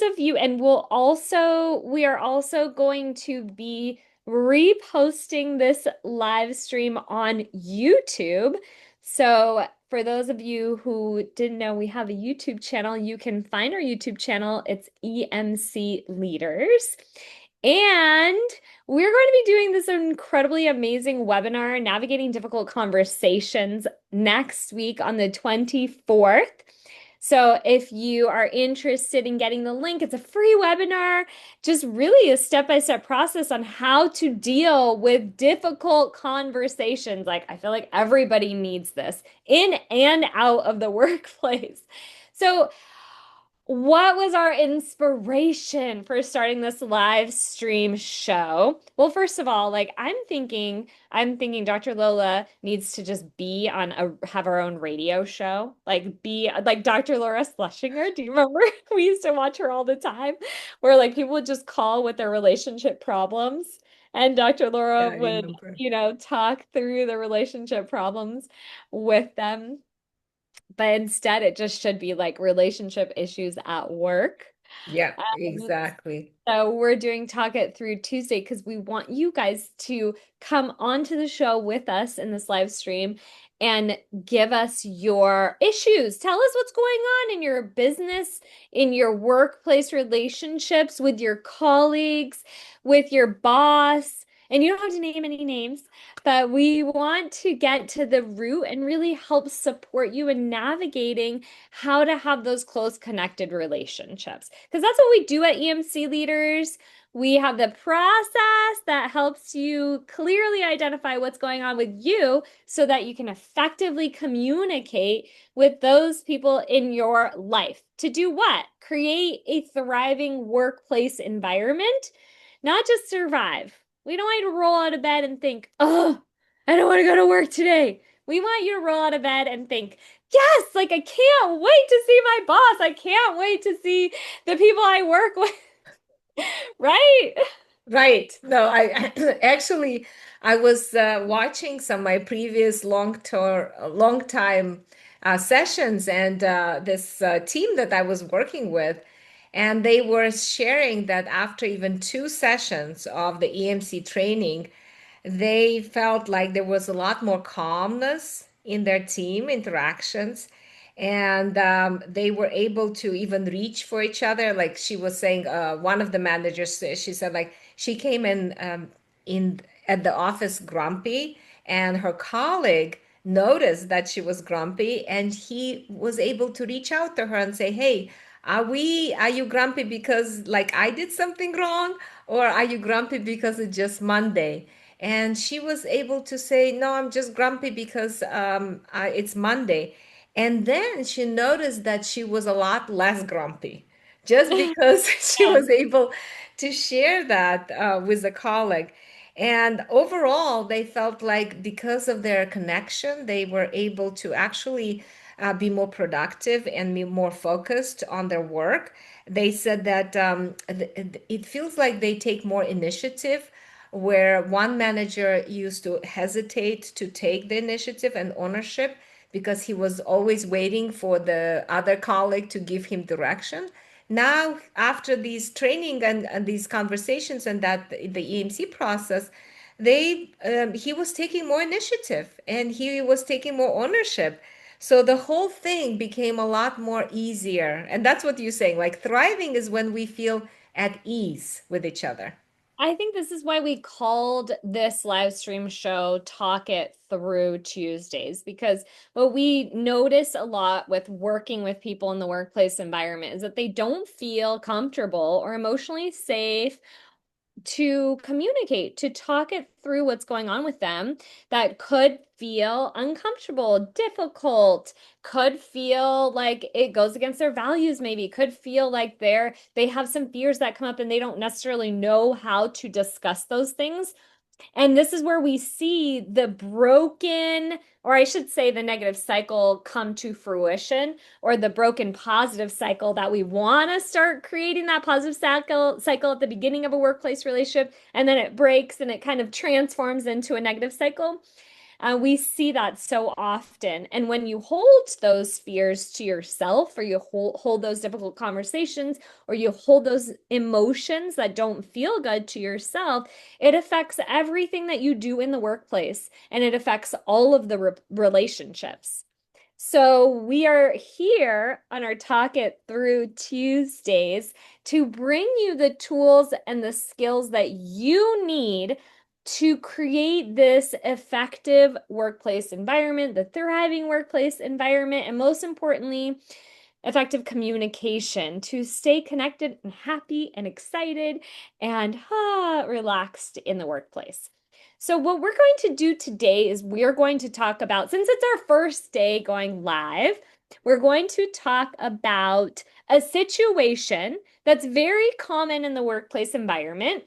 those of you, and we are also going to be reposting this live stream on YouTube. So for those of you who didn't know, we have a YouTube channel. You can find our YouTube channel. It's EMC Leaders. And we're going to be doing this incredibly amazing webinar, Navigating Difficult Conversations, next week on the 24th. So if you are interested in getting the link, it's a free webinar, just really a step-by-step process on how to deal with difficult conversations. Like, I feel like everybody needs this in and out of the workplace. So what was our inspiration for starting this live stream show? Well, first of all, like I'm thinking Dr. Lola needs to just be on have our own radio show. Like be like Dr. Laura Schlesinger. Do you remember? We used to watch her all the time, where like people would just call with their relationship problems. And Dr. Yeah, Laura I would, remember. talk through the relationship problems with them. But instead, it just should be like relationship issues at work. Yeah, Um, exactly. so we're doing Talk It Through Tuesday because we want you guys to come onto the show with us in this live stream and give us your issues. Tell us what's going on in your business, in your workplace relationships, with your colleagues, with your boss. And you don't have to name any names, but we want to get to the root and really help support you in navigating how to have those close connected relationships. Because that's what we do at EMC Leaders. We have the process that helps you clearly identify what's going on with you so that you can effectively communicate with those people in your life. To do what? Create a thriving workplace environment, not just survive. We don't want you to roll out of bed and think, oh, I don't want to go to work today. We want you to roll out of bed and think, yes, like I can't wait to see my boss. I can't wait to see the people I work with. Right? Right. No, I actually I was watching some of my previous long time sessions, and this team that I was working with, and they were sharing that after even two sessions of the EMC training, they felt like there was a lot more calmness in their team interactions, and they were able to even reach for each other. Like she was saying, one of the managers, she said, like she came in at the office grumpy, and her colleague noticed that she was grumpy, and he was able to reach out to her and say, "Hey, are you grumpy because like I did something wrong, or are you grumpy because it's just Monday?" And she was able to say, "No, I'm just grumpy because it's Monday." And then she noticed that she was a lot less grumpy just because she was able to share that with a colleague. And overall, they felt like because of their connection, they were able to actually be more productive and be more focused on their work. They said that it feels like they take more initiative, where one manager used to hesitate to take the initiative and ownership because he was always waiting for the other colleague to give him direction. Now, after these training and these conversations and that the EMC process, he was taking more initiative and he was taking more ownership. So the whole thing became a lot more easier. And that's what you're saying. Like thriving is when we feel at ease with each other. I think this is why we called this live stream show Talk It Through Tuesdays, because what we notice a lot with working with people in the workplace environment is that they don't feel comfortable or emotionally safe to communicate, to talk it through what's going on with them that could feel uncomfortable, difficult, could feel like it goes against their values, maybe, could feel like they have some fears that come up and they don't necessarily know how to discuss those things. And this is where we see the broken, or I should say, the negative cycle come to fruition, or the broken positive cycle that we want to start creating that positive cycle at the beginning of a workplace relationship, and then it breaks and it kind of transforms into a negative cycle. We see that so often. And when you hold those fears to yourself, or you hold those difficult conversations, or you hold those emotions that don't feel good to yourself, it affects everything that you do in the workplace, and it affects all of the relationships. So we are here on our Talk It Through Tuesdays to bring you the tools and the skills that you need to create this effective workplace environment, the thriving workplace environment, and most importantly, effective communication to stay connected and happy and excited and relaxed in the workplace. So, what we're going to do today is we're going to talk about, since it's our first day going live, we're going to talk about a situation that's very common in the workplace environment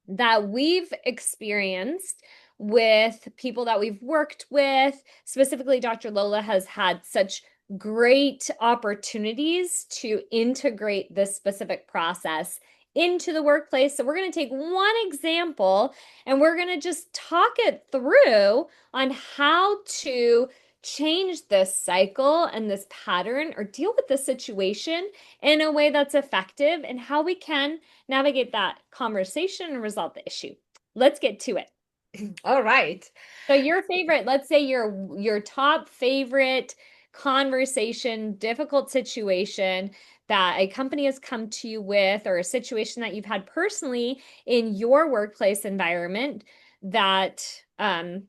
that we've experienced with people that we've worked with. Specifically, Dr. Lola has had such great opportunities to integrate this specific process into the workplace. So, we're going to take one example and we're going to just talk it through on how to change this cycle and this pattern or deal with the situation in a way that's effective, and how we can navigate that conversation and resolve the issue. Let's get to it. All right. So your favorite, let's say your top favorite conversation, difficult situation that a company has come to you with, or a situation that you've had personally in your workplace environment that and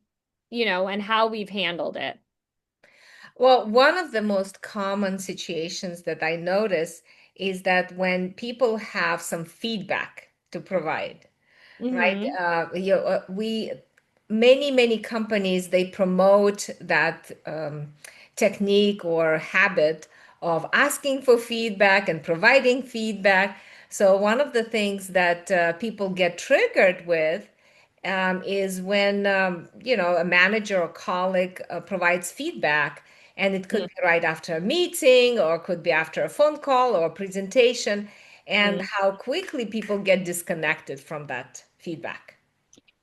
how we've handled it. Well, one of the most common situations that I notice is that when people have some feedback to provide, right? Mm-hmm. We many companies, they promote that technique or habit of asking for feedback and providing feedback. So one of the things that people get triggered with is when a manager or colleague provides feedback, and it could be right after a meeting or could be after a phone call or a presentation, and Mm-hmm. how quickly people get disconnected from that feedback.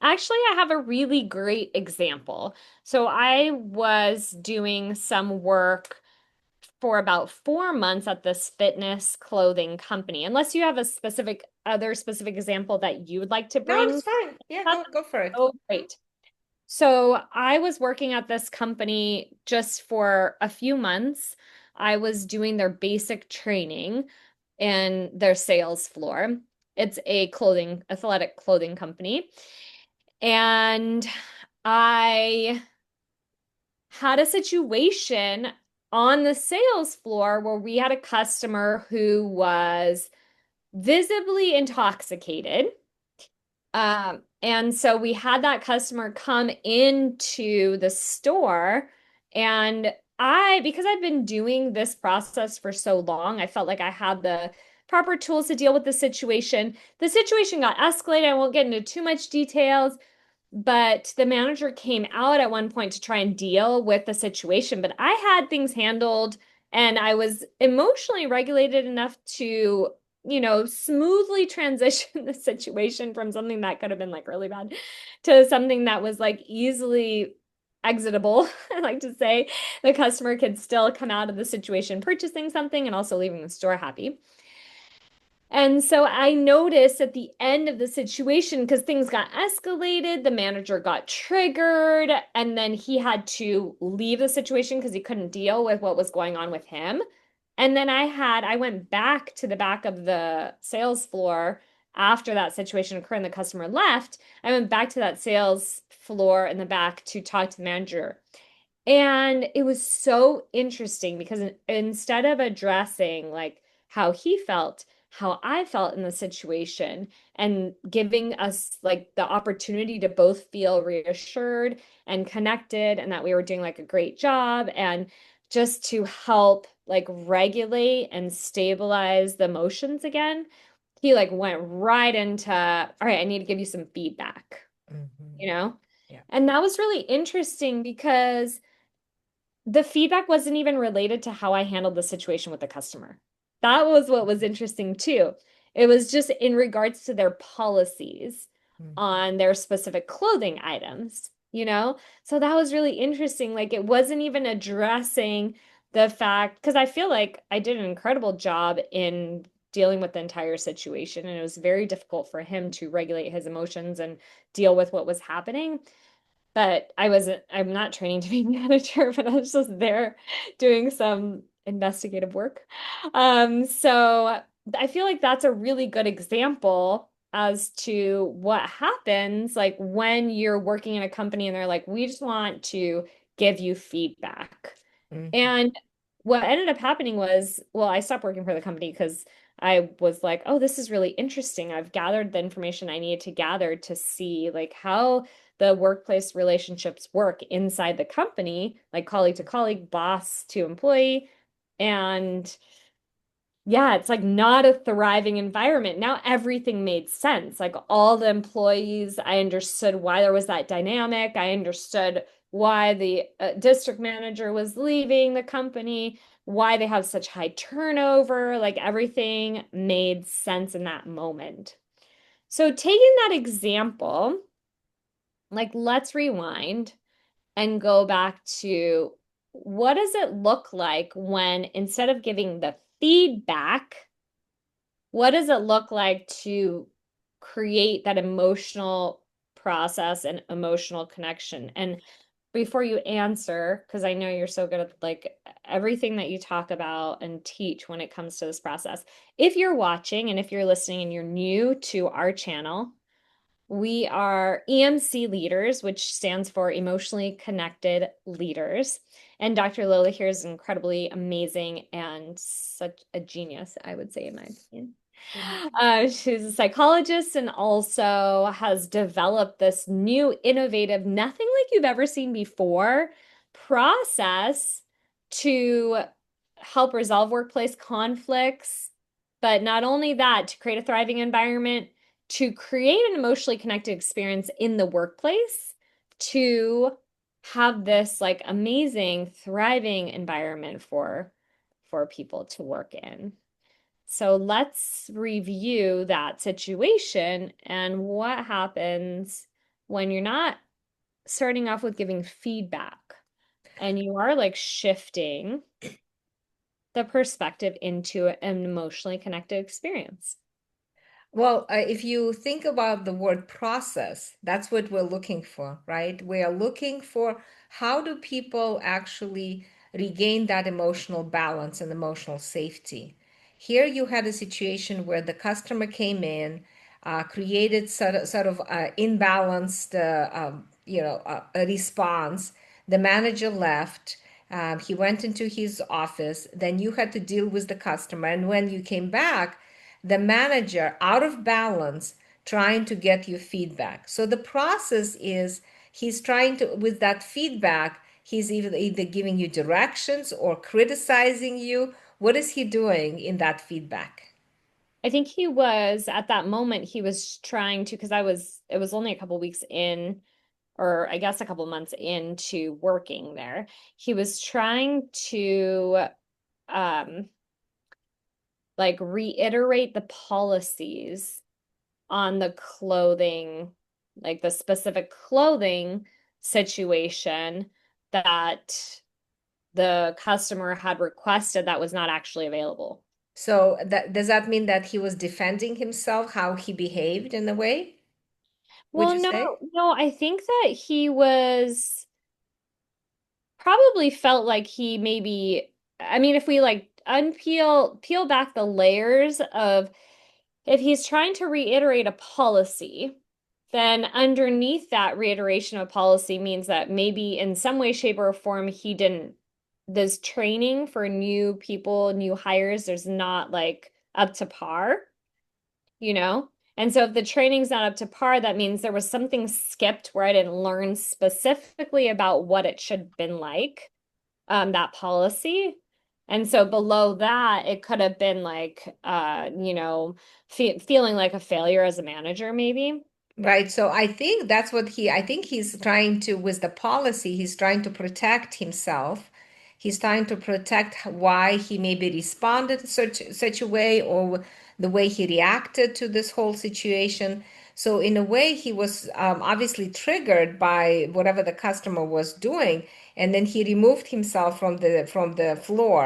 Actually, I have a really great example. So I was doing some work for about 4 months at this fitness clothing company. Unless you have a other specific example that you would like to No, bring, it's fine. Yeah, that's go for it. so great. So I was working at this company just for a few months. I was doing their basic training and their sales floor. It's a athletic clothing company. And I had a situation on the sales floor where we had a customer who was visibly intoxicated. And so we had that customer come into the store, and because I've been doing this process for so long, I felt like I had the proper tools to deal with the situation. The situation got escalated. I won't get into too much details, but the manager came out at one point to try and deal with the situation. But I had things handled, and I was emotionally regulated enough to, smoothly transition the situation from something that could have been like really bad to something that was like easily exitable. I like to say the customer could still come out of the situation purchasing something and also leaving the store happy. And so I noticed at the end of the situation, because things got escalated, the manager got triggered, and then he had to leave the situation because he couldn't deal with what was going on with him. And then I went back to the back of the sales floor after that situation occurred and the customer left. I went back to that sales floor in the back to talk to the manager. And it was so interesting because instead of addressing like how he felt, how I felt in the situation, and giving us like the opportunity to both feel reassured and connected, and that we were doing like a great job, and just to help like regulate and stabilize the emotions again, he like went right into, all right, I need to give you some feedback, Mhm. you know? Yeah. And that was really interesting because the feedback wasn't even related to how I handled the situation with the customer. That was what was interesting too. It was just in regards to their policies Mhm. on their specific clothing items. you know? So that was really interesting. Like it wasn't even addressing the fact, because I feel like I did an incredible job in dealing with the entire situation, and it was very difficult for him to regulate his emotions and deal with what was happening. But I'm not training to be a manager, but I was just there doing some investigative work. So I feel like that's a really good example as to what happens like when you're working in a company and they're like, we just want to give you feedback. Mhm. And what ended up happening was, well, I stopped working for the company because I was like, oh, this is really interesting. I've gathered the information I needed to gather to see like how the workplace relationships work inside the company, like colleague to colleague, boss to employee. And yeah, it's like not a thriving environment. Now everything made sense. Like all the employees, I understood why there was that dynamic. I understood why the district manager was leaving the company, why they have such high turnover. Like everything made sense in that moment. So, taking that example, like let's rewind and go back to what does it look like when instead of giving the feedback, what does it look like to create that emotional process and emotional connection? And before you answer, because I know you're so good at like everything that you talk about and teach when it comes to this process. If you're watching and if you're listening and you're new to our channel, we are EMC leaders, which stands for emotionally connected leaders. And Dr. Lola here is incredibly amazing and such a genius, I would say, in my opinion. Mhm. She's a psychologist and also has developed this new, innovative, nothing like you've ever seen before process to help resolve workplace conflicts. But not only that, to create a thriving environment, to create an emotionally connected experience in the workplace, to have this like amazing, thriving environment for people to work in. So let's review that situation and what happens when you're not starting off with giving feedback and you are like shifting the perspective into an emotionally connected experience. Well, if you think about the word process, that's what we're looking for, right? We are looking for how do people actually regain that emotional balance and emotional safety. Here you had a situation where the customer came in, created sort of imbalanced, a response. The manager left. He went into his office. Then you had to deal with the customer. And when you came back, the manager out of balance trying to get you feedback. So the process is he's trying to, with that feedback, he's either giving you directions or criticizing you. What is he doing in that feedback? I think he was at that moment he was trying to because it was only a couple weeks in or I guess a couple months into working there. He was trying to um like reiterate the policies on the clothing, like the specific clothing situation that the customer had requested that was not actually available. So that does that mean that he was defending himself, how he behaved in a way? Would Well, you no, say? no, I think that he was probably felt like he maybe, I mean, if we like peel back the layers of if he's trying to reiterate a policy, then underneath that reiteration of policy means that maybe in some way, shape, or form, he didn't, this training for new people, new hires, there's not like up to par, you know? And so if the training's not up to par, that means there was something skipped where I didn't learn specifically about what it should have been like, that policy. And so below that, it could have been like, feeling like a failure as a manager, maybe. Right. So I think that's what I think he's trying to, with the policy, he's trying to protect himself. He's trying to protect why he maybe responded such a way or the way he reacted to this whole situation. So in a way, he was obviously triggered by whatever the customer was doing, and then he removed himself from the floor,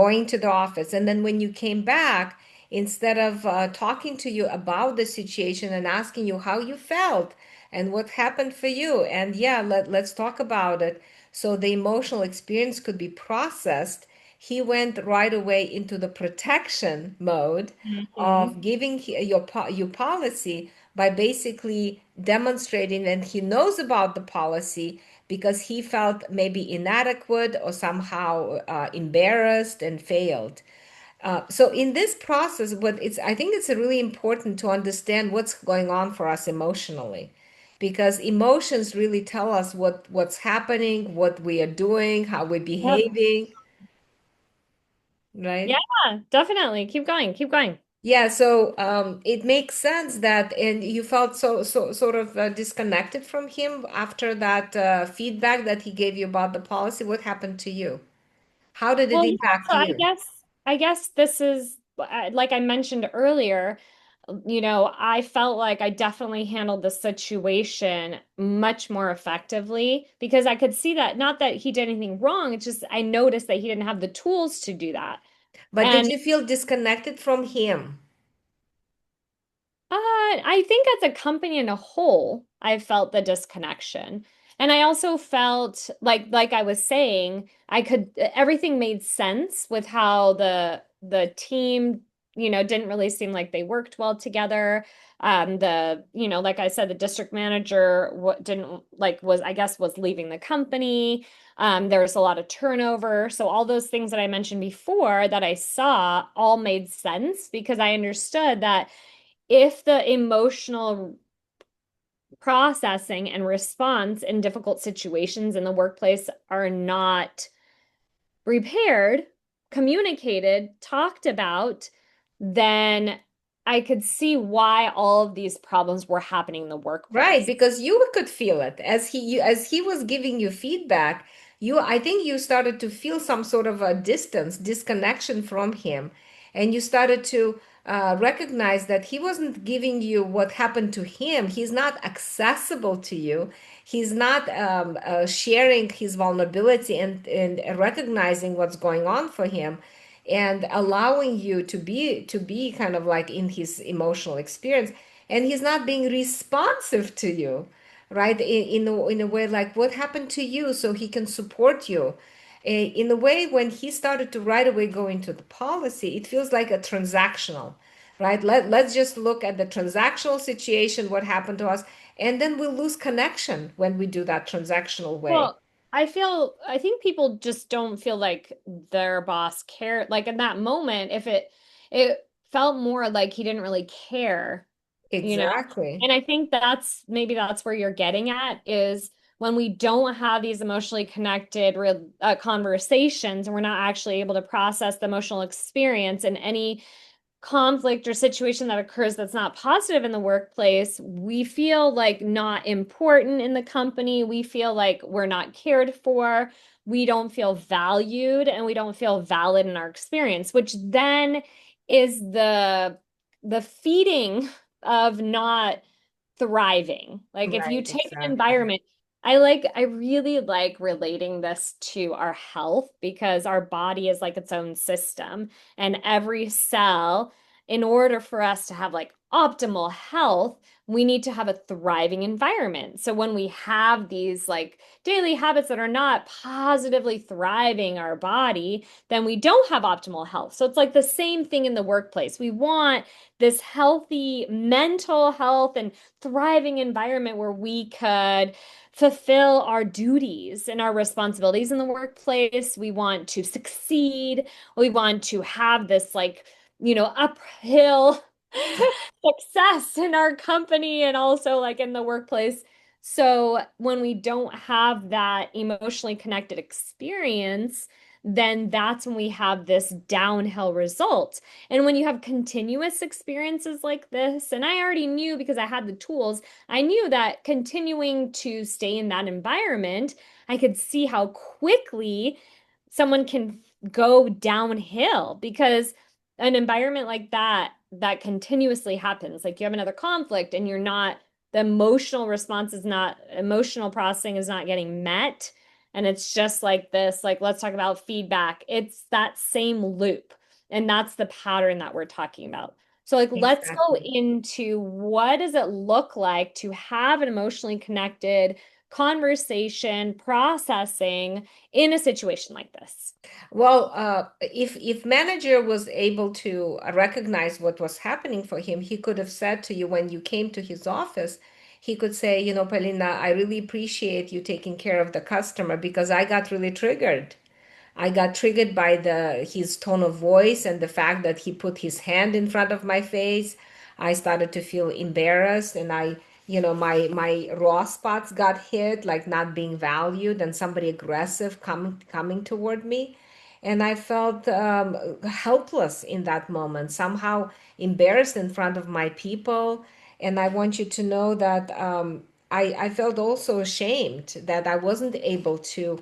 going to the office. And then when you came back, instead of talking to you about the situation and asking you how you felt and what happened for you, and yeah, let's talk about it, so the emotional experience could be processed, he went right away into the protection mode Mhm. of giving your policy by basically demonstrating that he knows about the policy because he felt maybe inadequate or somehow embarrassed and failed. So in this process, what it's I think it's really important to understand what's going on for us emotionally, because emotions really tell us what's happening, what we are doing, how we're Yep. behaving, right? Yeah, definitely. Keep going. Keep going. Yeah, so it makes sense that, and you felt so sort of disconnected from him after that feedback that he gave you about the policy. What happened to you? How did it Well, yeah, impact so you? I guess this is like I mentioned earlier, I felt like I definitely handled the situation much more effectively because I could see that not that he did anything wrong, it's just I noticed that he didn't have the tools to do that. But did And you feel disconnected from him? I think as a company in a whole, I felt the disconnection. And I also felt like I was saying, I could everything made sense with how the team, didn't really seem like they worked well together. Like I said, the district manager didn't like was I guess was leaving the company. There was a lot of turnover. So all those things that I mentioned before that I saw all made sense because I understood that if the emotional processing and response in difficult situations in the workplace are not repaired, communicated, talked about, then I could see why all of these problems were happening in the Right, workplace. because you could feel it as he was giving you feedback. I think you started to feel some sort of a distance, disconnection from him, and you started to recognize that he wasn't giving you what happened to him. He's not accessible to you. He's not sharing his vulnerability and recognizing what's going on for him and allowing you to be kind of like in his emotional experience, and he's not being responsive to you, right, in a way like what happened to you, so he can support you. In a way, when he started to right away go into the policy, it feels like a transactional, right? Let's just look at the transactional situation, what happened to us, and then we'll lose connection when we do that transactional way. Well, I think people just don't feel like their boss cared. Like in that moment, if it felt more like he didn't really care, you know? Exactly. And I think maybe that's where you're getting at is when we don't have these emotionally connected conversations and we're not actually able to process the emotional experience in any conflict or situation that occurs that's not positive in the workplace, we feel like not important in the company. We feel like we're not cared for. We don't feel valued and we don't feel valid in our experience, which then is the feeding of not thriving. Like if you Right, take an exactly. environment, I really like relating this to our health because our body is like its own system and every cell, in order for us to have like optimal health, we need to have a thriving environment. So when we have these like daily habits that are not positively thriving our body, then we don't have optimal health. So it's like the same thing in the workplace. We want this healthy mental health and thriving environment where we could fulfill our duties and our responsibilities in the workplace. We want to succeed. We want to have this like, uphill success in our company and also like in the workplace. So when we don't have that emotionally connected experience, then that's when we have this downhill result. And when you have continuous experiences like this, and I already knew because I had the tools, I knew that continuing to stay in that environment, I could see how quickly someone can go downhill because an environment like that that continuously happens. Like you have another conflict and you're not, the emotional response is not, emotional processing is not getting met. And it's just like this, like, let's talk about feedback. It's that same loop. And that's the pattern that we're talking about. So, like, let's go Exactly. into what does it look like to have an emotionally connected conversation, processing in a situation like this. Well, if manager was able to recognize what was happening for him, he could have said to you when you came to his office, he could say, you know, Polina, I really appreciate you taking care of the customer because I got really triggered. I got triggered by the his tone of voice and the fact that he put his hand in front of my face. I started to feel embarrassed and my raw spots got hit, like not being valued and somebody aggressive coming toward me. And I felt helpless in that moment, somehow embarrassed in front of my people. And I want you to know that I felt also ashamed that I wasn't able to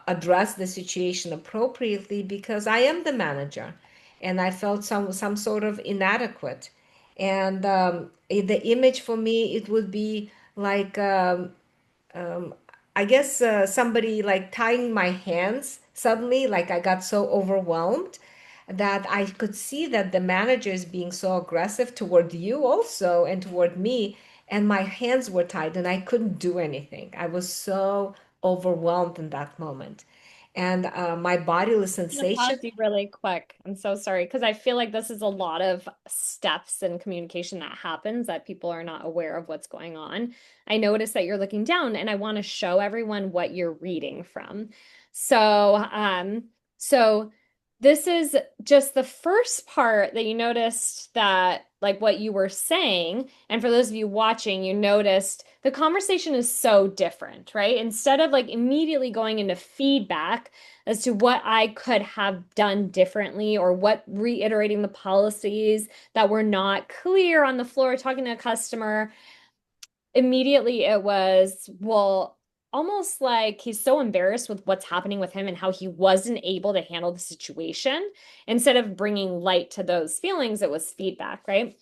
address the situation appropriately because I am the manager, and I felt some sort of inadequate. And the image for me, it would be like um, I guess somebody like tying my hands suddenly, like I got so overwhelmed that I could see that the manager is being so aggressive toward you also and toward me, and my hands were tied and I couldn't do anything. I was so overwhelmed in that moment. And my bodily I'm gonna sensation. pause you really quick. I'm so sorry because I feel like this is a lot of steps in communication that happens that people are not aware of what's going on. I notice that you're looking down and I want to show everyone what you're reading from. So, so this is just the first part that you noticed that like what you were saying. And for those of you watching, you noticed the conversation is so different, right? Instead of like immediately going into feedback as to what I could have done differently or what reiterating the policies that were not clear on the floor, talking to a customer. Immediately it was, well, almost like he's so embarrassed with what's happening with him and how he wasn't able to handle the situation. Instead of bringing light to those feelings, it was feedback, right?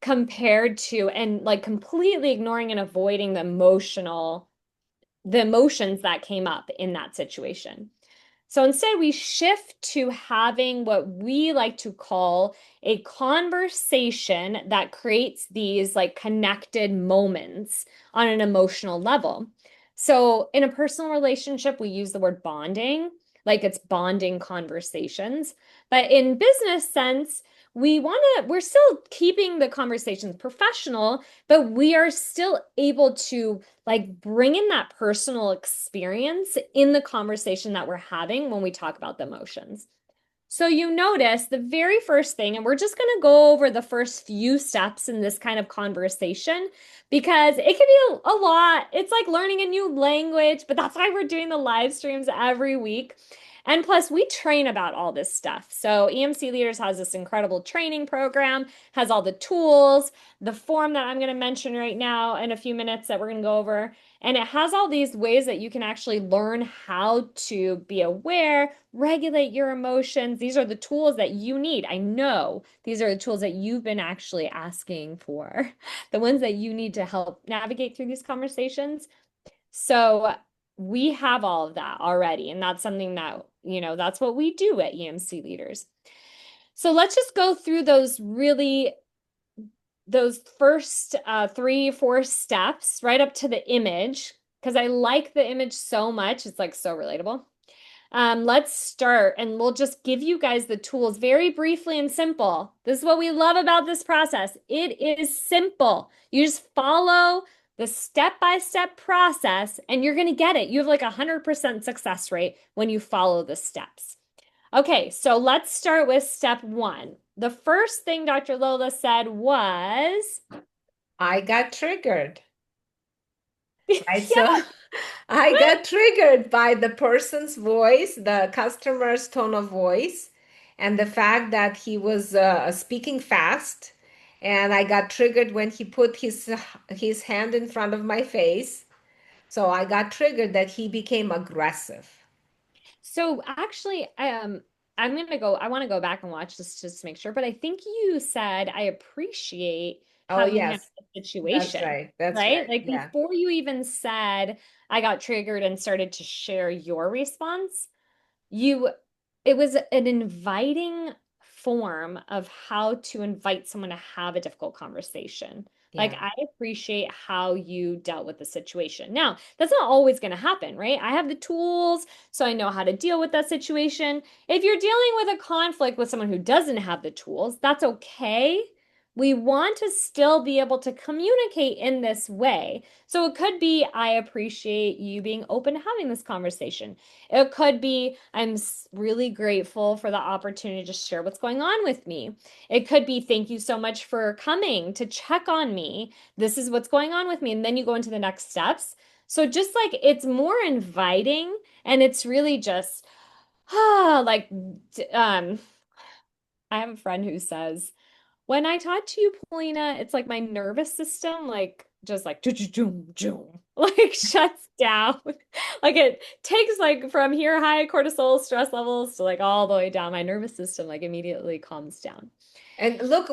Compared to, and like completely ignoring and avoiding the emotions that came up in that situation. So instead, we shift to having what we like to call a conversation that creates these like connected moments on an emotional level. So in a personal relationship, we use the word bonding, like it's bonding conversations. But in business sense, we're still keeping the conversations professional, but we are still able to like bring in that personal experience in the conversation that we're having when we talk about the emotions. So you notice the very first thing, and we're just going to go over the first few steps in this kind of conversation because it can be a lot. It's like learning a new language, but that's why we're doing the live streams every week. And plus, we train about all this stuff. So EMC Leaders has this incredible training program, has all the tools, the form that I'm going to mention right now in a few minutes that we're going to go over. And it has all these ways that you can actually learn how to be aware, regulate your emotions. These are the tools that you need. I know these are the tools that you've been actually asking for, the ones that you need to help navigate through these conversations. So we have all of that already. And that's something that, that's what we do at EMC Leaders. So let's just go through those first 3 or 4 steps right up to the image because I like the image so much. It's like so relatable. Let's start and we'll just give you guys the tools very briefly and simple. This is what we love about this process. It is simple. You just follow the step-by-step process and you're going to get it. You have like 100% success rate when you follow the steps. Okay, so let's start with step 1. The first thing Dr. Lola said was, I got triggered, right? So yeah. I got triggered by the person's voice, the customer's tone of voice, and the fact that he was speaking fast. And I got triggered when he put his hand in front of my face. So I got triggered that he became aggressive. So actually, I want to go back and watch this just to make sure, but I think you said I appreciate Oh, how you handled yes, the that's situation, right. That's right? right. Like Yeah. before you even said I got triggered and started to share your response, you it was an inviting form of how to invite someone to have a difficult conversation. Like Yeah. I appreciate how you dealt with the situation. Now, that's not always going to happen, right? I have the tools, so I know how to deal with that situation. If you're dealing with a conflict with someone who doesn't have the tools, that's okay. We want to still be able to communicate in this way. So it could be, I appreciate you being open to having this conversation. It could be, I'm really grateful for the opportunity to share what's going on with me. It could be, thank you so much for coming to check on me. This is what's going on with me. And then you go into the next steps. So just like it's more inviting and it's really just, like, I have a friend who says, when I talk to you, Polina, it's like my nervous system, like just like like shuts down. Like it takes like from here high cortisol stress levels to like all the way down. My nervous system like immediately calms down. And look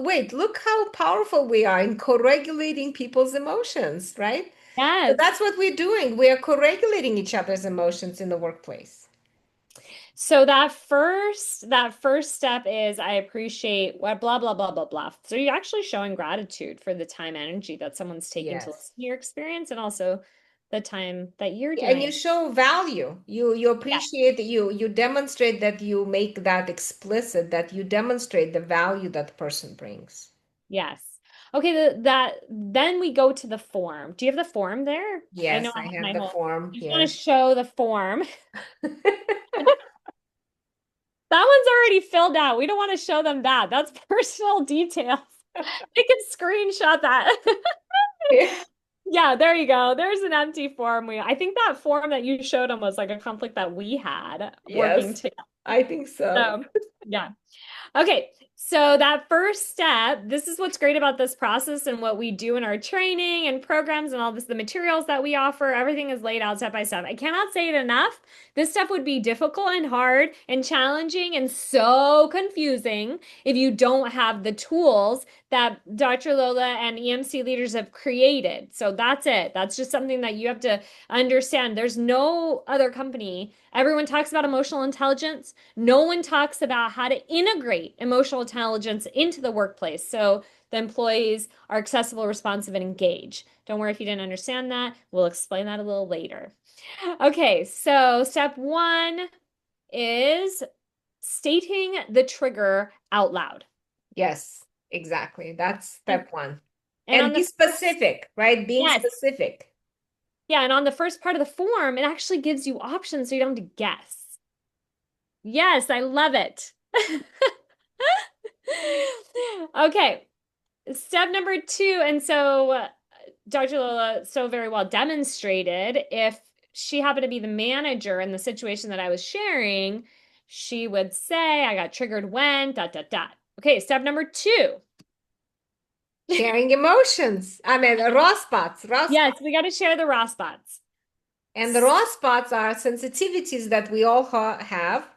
how powerful we are in co-regulating people's emotions, right? So Yes. that's what we're doing. We are co-regulating each other's emotions in the workplace. So that first step is I appreciate what blah blah blah blah blah. So you're actually showing gratitude for the time energy that someone's taken to Yes. listen to your experience and also the time that you're And you doing. show value. You Yes. appreciate, you demonstrate that, you make that explicit, that you demonstrate the value that the person brings. Yes. Okay, that then we go to the form. Do you have the form there? I know Yes, I I have have my the whole. form. I just want to Yes. show the form. That one's already filled out. We don't want to show them that. That's personal details. They can screenshot that. Yeah, there you go. There's an empty form. I think that form that you showed them was like a conflict that we had working Yes, together. I think so. So, yeah. Okay, so that first step, this is what's great about this process and what we do in our training and programs and all this, the materials that we offer, everything is laid out step by step. I cannot say it enough. This step would be difficult and hard and challenging and so confusing if you don't have the tools that Dr. Lola and EMC leaders have created. So that's it. That's just something that you have to understand. There's no other company. Everyone talks about emotional intelligence. No one talks about how to integrate emotional intelligence into the workplace so the employees are accessible, responsive, and engaged. Don't worry if you didn't understand that. We'll explain that a little later. Okay, so step one is stating the trigger out loud. Yes, exactly. That's And, step one. and And on be the first, specific, right? Being yes, specific. yeah, and on the first part of the form, it actually gives you options so you don't have to guess. Yes, I love it. Okay, step number two. And so Dr. Lola so very well demonstrated if she happened to be the manager in the situation that I was sharing, she would say, I got triggered when, dot, dot, dot. Okay, step number two. Sharing emotions. I mean, raw spots, raw Yes, spots. we got to share the raw spots. And the raw spots are sensitivities that we all have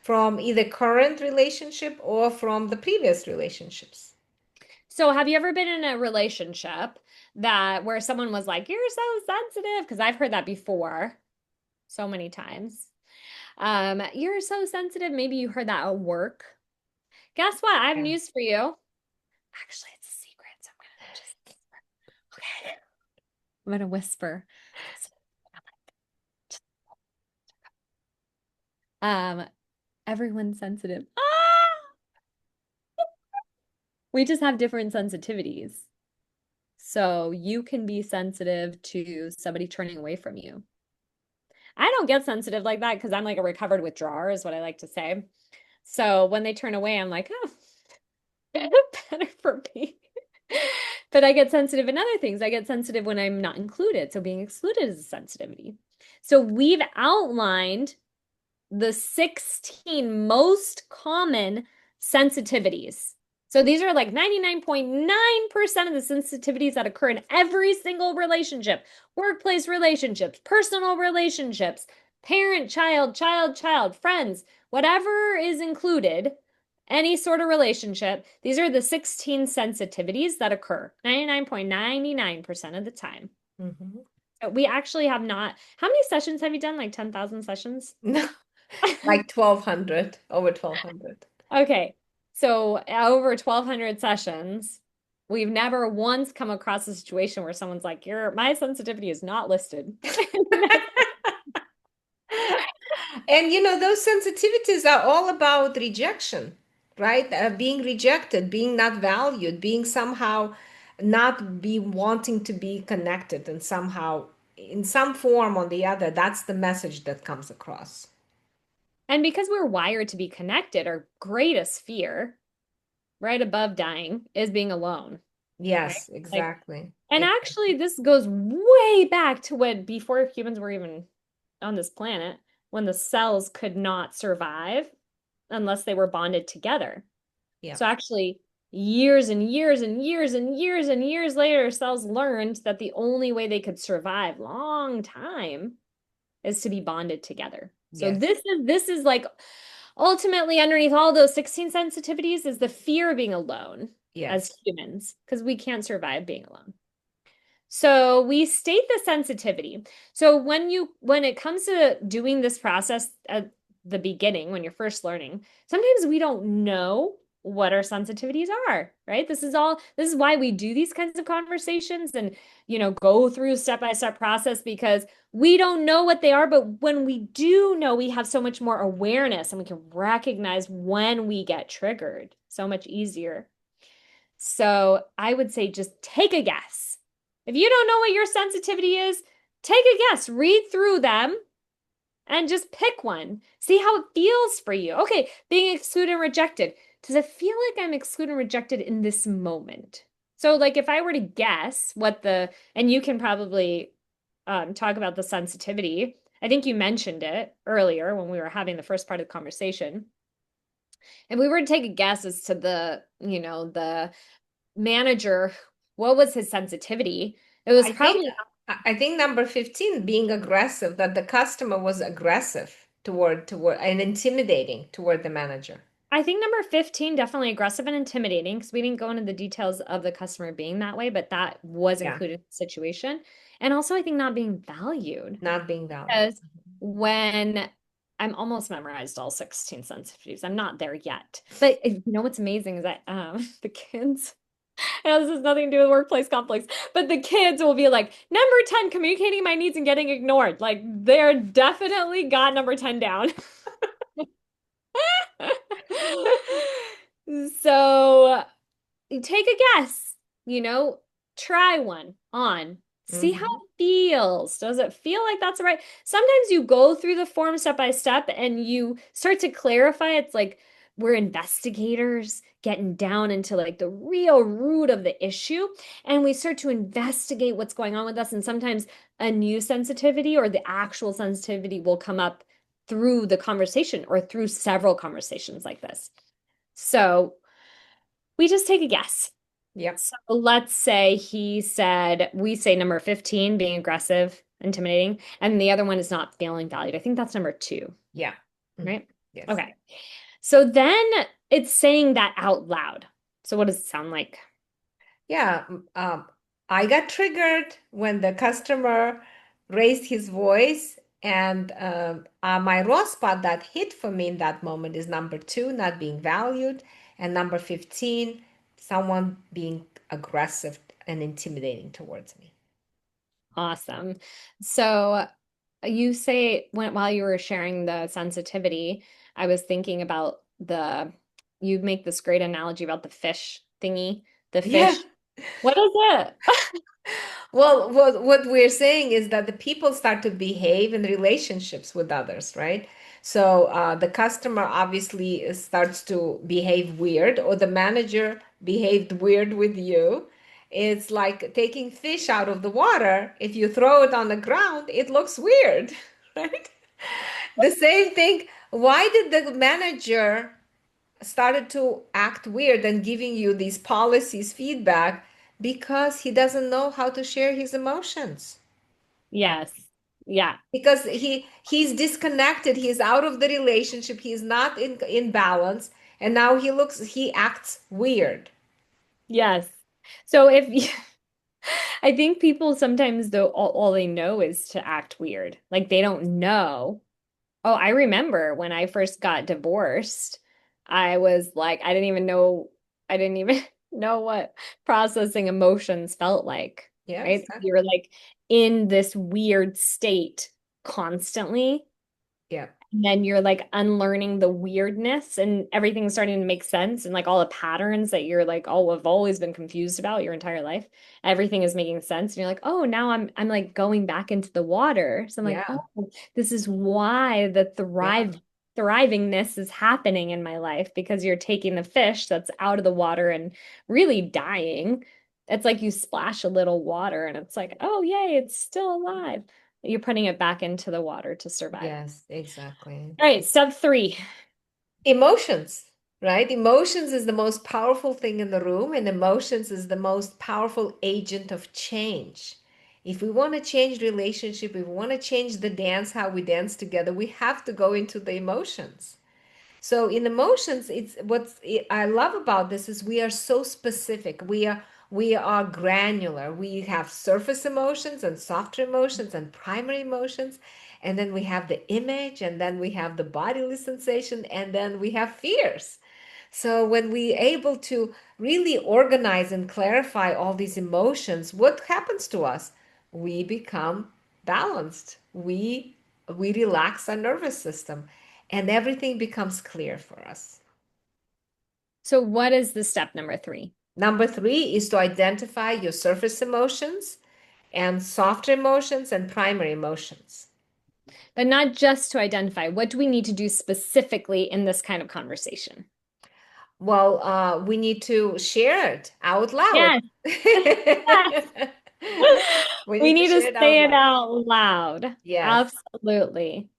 from either current relationship or from the previous relationships. So, have you ever been in a relationship that where someone was like, "You're so sensitive"? Because I've heard that before so many times. You're so sensitive. Maybe you heard that at work. Guess what? I have Yeah. news for you. Actually, it's a secret, so I'm gonna just okay. I'm gonna whisper. Um, everyone's sensitive. Ah! We just have different sensitivities. So you can be sensitive to somebody turning away from you. I don't get sensitive like that because I'm like a recovered withdrawer, is what I like to say. So when they turn away, I'm like, oh, better for me. But I get sensitive in other things. I get sensitive when I'm not included. So being excluded is a sensitivity. So we've outlined the 16 most common sensitivities. So these are like 99.9% of the sensitivities that occur in every single relationship, workplace relationships, personal relationships, parent, child, child, child, friends, whatever is included, any sort of relationship, these are the 16 sensitivities that occur 99.99% of the time. Mhm. We actually have not, how many sessions have you done? Like 10,000 sessions? No, like 1200, over 1200. Okay. So over 1,200 sessions, we've never once come across a situation where someone's like, my sensitivity is not listed. And those sensitivities are all about rejection, right? Being rejected, being not valued, being somehow not be wanting to be connected, and somehow in some form or the other, that's the message that comes across. And because we're wired to be connected, our greatest fear, right above dying, is being alone, right? Yes, Like, exactly. and actually, this goes way back to when before humans were even on this planet, when the cells could not survive unless they were bonded together. Yeah. So actually, years and years and years and years and years later, cells learned that the only way they could survive long time is to be bonded together. So Yes. this is like ultimately underneath all those 16 sensitivities is the fear of being alone as Yes. humans because we can't survive being alone. So we state the sensitivity. So when it comes to doing this process at the beginning, when you're first learning, sometimes we don't know what our sensitivities are, right? This is why we do these kinds of conversations and, go through step-by-step process because we don't know what they are, but when we do know, we have so much more awareness and we can recognize when we get triggered so much easier. So I would say just take a guess. If you don't know what your sensitivity is, take a guess, read through them, and just pick one. See how it feels for you. Okay, being excluded and rejected. Does it feel like I'm excluded and rejected in this moment? So, like, if I were to guess and you can probably talk about the sensitivity. I think you mentioned it earlier when we were having the first part of the conversation. If we were to take a guess as to the manager, what was his sensitivity? It was I think probably, I think number 15, being aggressive, that the customer was aggressive toward and intimidating toward the manager. I think number 15, definitely aggressive and intimidating because we didn't go into the details of the customer being that way, but that was Yeah. included in the situation. And also, I think not being valued Not being valued. because when I'm almost memorized all 16 sensitivities, I'm not there yet. But you know what's amazing is that the kids, I know this has nothing to do with workplace conflicts, but the kids will be like, number 10, communicating my needs and getting ignored. Like they're definitely got number 10 down. So you take a guess, try one on, see how Hmm. it feels. Does it feel like that's right? Sometimes you go through the form step by step and you start to clarify. It's like we're investigators getting down into like the real root of the issue, and we start to investigate what's going on with us. And sometimes a new sensitivity or the actual sensitivity will come up through the conversation or through several conversations like this. So we just take a guess. Yep. So let's say we say number 15, being aggressive, intimidating, and the other one is not feeling valued. I think that's number two, Yeah. Mhm. right? Yes. Okay. So then it's saying that out loud. So what does it sound like? Yeah. I got triggered when the customer raised his voice, and my raw spot that hit for me in that moment is number 2, not being valued, and number 15, someone being aggressive and intimidating towards me. Awesome. So you say while you were sharing the sensitivity, I was thinking about you make this great analogy about the fish thingy, the Yeah. fish. What is it? Well, what we're saying is that the people start to behave in relationships with others, right? So the customer obviously starts to behave weird, or the manager behaved weird with you. It's like taking fish out of the water. If you throw it on the ground, it looks weird, right? The same thing. Why did the manager started to act weird and giving you these policies feedback? Because he doesn't know how to share his emotions. Yes. Yeah. because he's disconnected, he's out of the relationship, he's not in balance, and now he acts weird. Yes. So if I think people sometimes though all they know is to act weird. Like they don't know. Oh, I remember when I first got divorced, I was like, I didn't even know what processing emotions felt like, Yeah, right? You exactly. were like in this weird state constantly. Yeah, And then you're like unlearning the weirdness and everything's starting to make sense and like all the patterns that you're like, oh, have always been confused about your entire life. Everything is making sense. And you're like, oh, now I'm like going back into the water. So I'm like, yeah, oh, this is why the yeah, thrivingness is happening in my life because you're taking the fish that's out of the water and really dying. It's like you splash a little water and it's like, oh, yay, it's still alive. You're putting it back into the water to survive. yes, exactly. All right, step three. Emotions, right? Emotions is the most powerful thing in the room, and emotions is the most powerful agent of change. If we want to change relationship, if we want to change the dance, how we dance together, we have to go into the emotions. So in emotions, it's I love about this is we are so specific. We are granular. We have surface emotions and softer emotions and primary emotions, and then we have the image, and then we have the bodily sensation, and then we have fears. So when we able to really organize and clarify all these emotions, what happens to us? We become balanced. We relax our nervous system and everything becomes clear for us. So what is the step number three? Number three is to identify your surface emotions and softer emotions and primary emotions. But not just to identify. What do we need to do specifically in this kind of conversation? Well, we need to share it out loud. Yes, yes. We We need to need to share it out say it loud. out loud. Yes. Absolutely.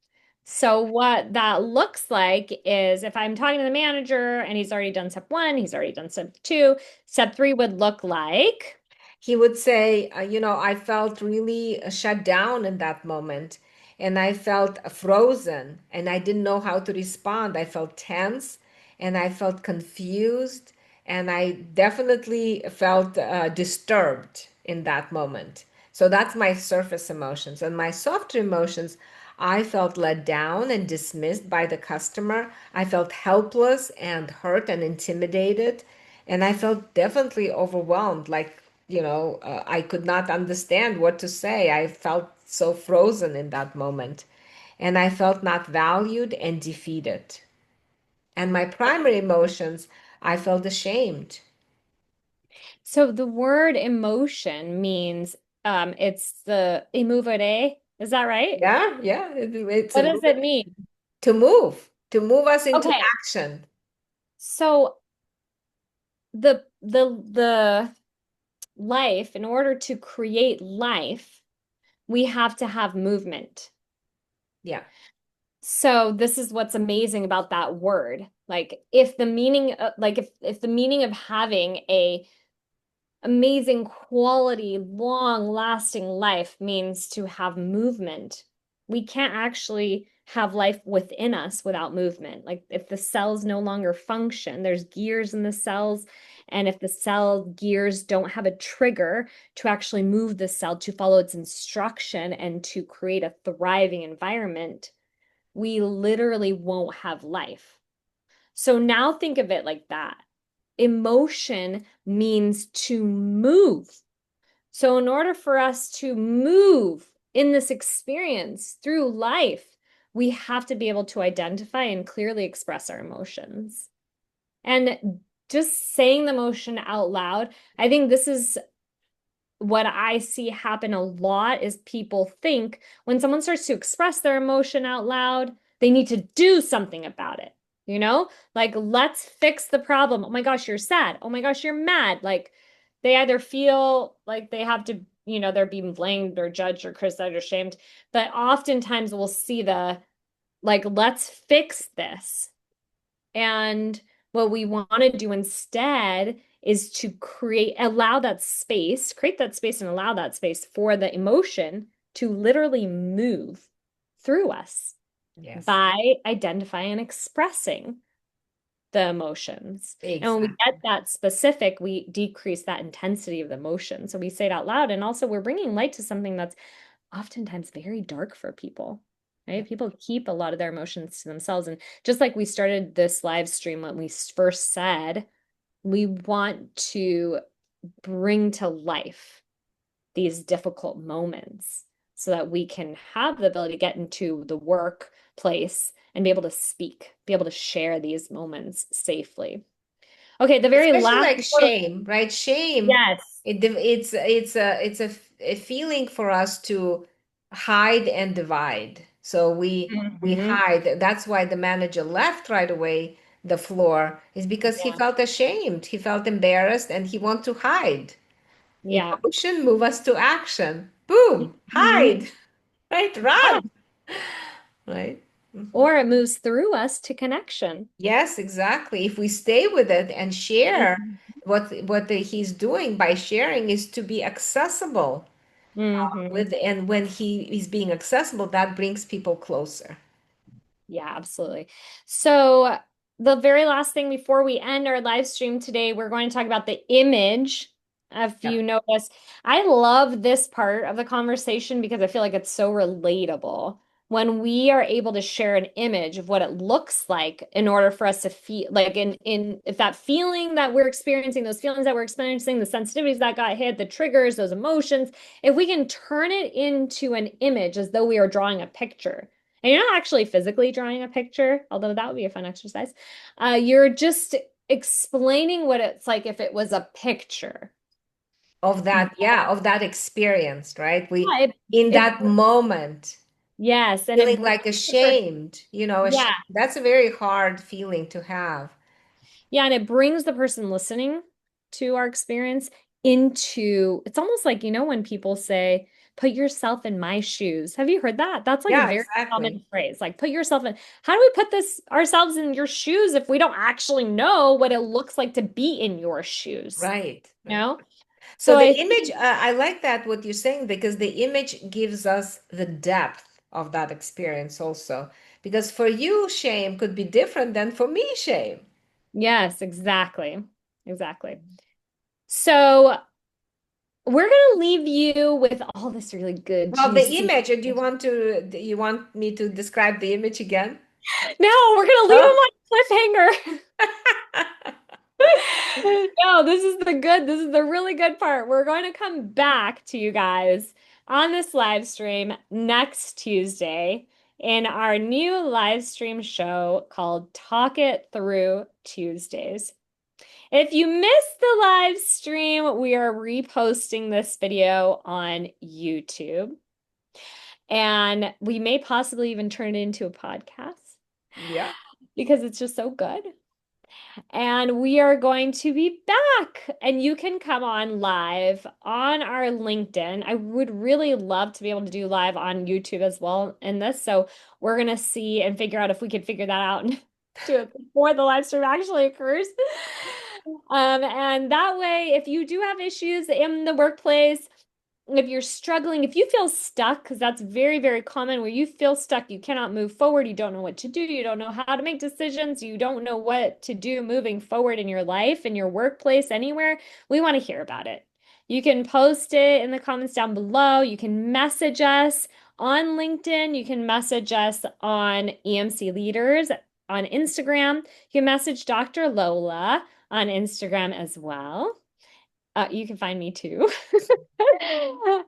So what that looks like is if I'm talking to the manager and he's already done step one, he's already done step two, step three would look like, He would say, I felt really shut down in that moment, and I felt frozen, and I didn't know how to respond. I felt tense, and I felt confused, and I definitely felt disturbed in that moment. So that's my surface emotions. And my softer emotions, I felt let down and dismissed by the customer. I felt helpless and hurt and intimidated. And I felt definitely overwhelmed, like, I could not understand what to say. I felt so frozen in that moment. And I felt not valued and defeated. And my primary emotions, I felt ashamed. so the word emotion means it's the immovere. Is that right? Yeah, yeah. It's What does it mean? to move us into Okay, action. so the life, in order to create life, we have to have movement. Yeah, So this is what's amazing about that word. Like if the meaning like if the meaning of having a amazing quality, long lasting life means to have movement. We can't actually have life within us without movement. Like if the cells no longer function, there's gears in the cells. And if the cell gears don't have a trigger to actually move the cell to follow its instruction and to create a thriving environment, we literally won't have life. So now think of it like that. Emotion means to move. So, in order for us to move in this experience through life, we have to be able to identify and clearly express our emotions. And just saying the emotion out loud, I think this is what I see happen a lot is people think when someone starts to express their emotion out loud, they need to do something about it. You know, like let's fix the problem. Oh my gosh, you're sad. Oh my gosh, you're mad. Like they either feel like they have to, they're being blamed or judged or criticized or shamed. But oftentimes we'll see the like, let's fix this. And what we want to do instead is to create that space, create that space and allow that space for the emotion to literally move through us Yes, by identifying and expressing the emotions. And when we get exactly. that specific, we decrease that intensity of the emotion. So we say it out loud. And also, we're bringing light to something that's oftentimes very dark for people, Yeah. right? People keep a lot of their emotions to themselves. And just like we started this live stream when we first said, we want to bring to life these difficult moments so that we can have the ability to get into the workplace and be able to speak, be able to share these moments safely. Okay, the very Especially last like shame, right? Shame, yes. it's a feeling for us to hide and divide. So we Mhm. hide. That's why the manager left right away the floor, is because he Yeah. felt ashamed, he felt embarrassed, and he want to hide. Yeah. Emotion move us to action. Boom, Mhm. hide, right? Run, right? Mhm. Or it moves through us to connection. Yes, exactly. If we stay with it and share he's doing by sharing is to be accessible Mm-hmm. and when he is being accessible, that brings people closer. Yeah, absolutely. So, the very last thing before we end our live stream today, we're going to talk about the image. If Yeah. you notice, I love this part of the conversation because I feel like it's so relatable. When we are able to share an image of what it looks like in order for us to feel like in if that feeling that we're experiencing, those feelings that we're experiencing, the sensitivities that got hit, the triggers, those emotions, if we can turn it into an image as though we are drawing a picture and you're not actually physically drawing a picture, although that would be a fun exercise. You're just explaining what it's like if it was a picture. Of that, yeah, of that experience, right? We Yeah, in it that moment yes, and it feeling brings like the person, ashamed, yeah, that's a very hard feeling to have. yeah, and it brings the person listening to our experience into it's almost like, when people say, put yourself in my shoes. Have you heard that? That's like a Yeah, very exactly. common phrase. Like, put yourself in. How do we put this ourselves in your shoes if we don't actually know what it looks like to be in your shoes? Right, You right. know? So So the I image, think, I like that what you're saying because the image gives us the depth of that experience also. Because for you, shame could be different than for me, shame. yes, exactly. Exactly. So we're gonna leave you with all this really good, Well, the juicy. image, do you want me to describe the image again? No, we're gonna leave them Oh. on a cliffhanger. No, this is the really good part. We're going to come back to you guys on this live stream next Tuesday in our new live stream show called Talk It Through Tuesdays. If you missed the live stream, we are reposting this video on YouTube, and we may possibly even turn it into a podcast Yeah. because it's just so good. And we are going to be back. And you can come on live on our LinkedIn. I would really love to be able to do live on YouTube as well in this. So we're going to see and figure out if we could figure that out and do it before the live stream actually occurs. And that way, if you do have issues in the workplace, if you're struggling, if you feel stuck, because that's very, very common where you feel stuck, you cannot move forward, you don't know what to do, you don't know how to make decisions, you don't know what to do moving forward in your life, in your workplace, anywhere, we want to hear about it. You can post it in the comments down below. You can message us on LinkedIn. You can message us on EMC Leaders on Instagram. You can message Dr. Lola on Instagram as well. You can find me too.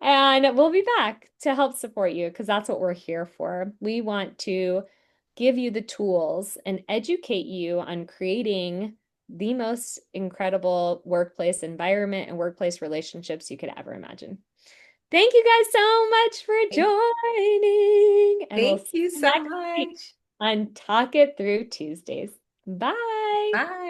And we'll be back to help support you because that's what we're here for. We want to give you the tools and educate you on creating the most incredible workplace environment and workplace relationships you could ever imagine. Thank you guys so much for Thank, joining, and we'll thank see you you so next week much. on Talk It Through Tuesdays. Bye. Bye.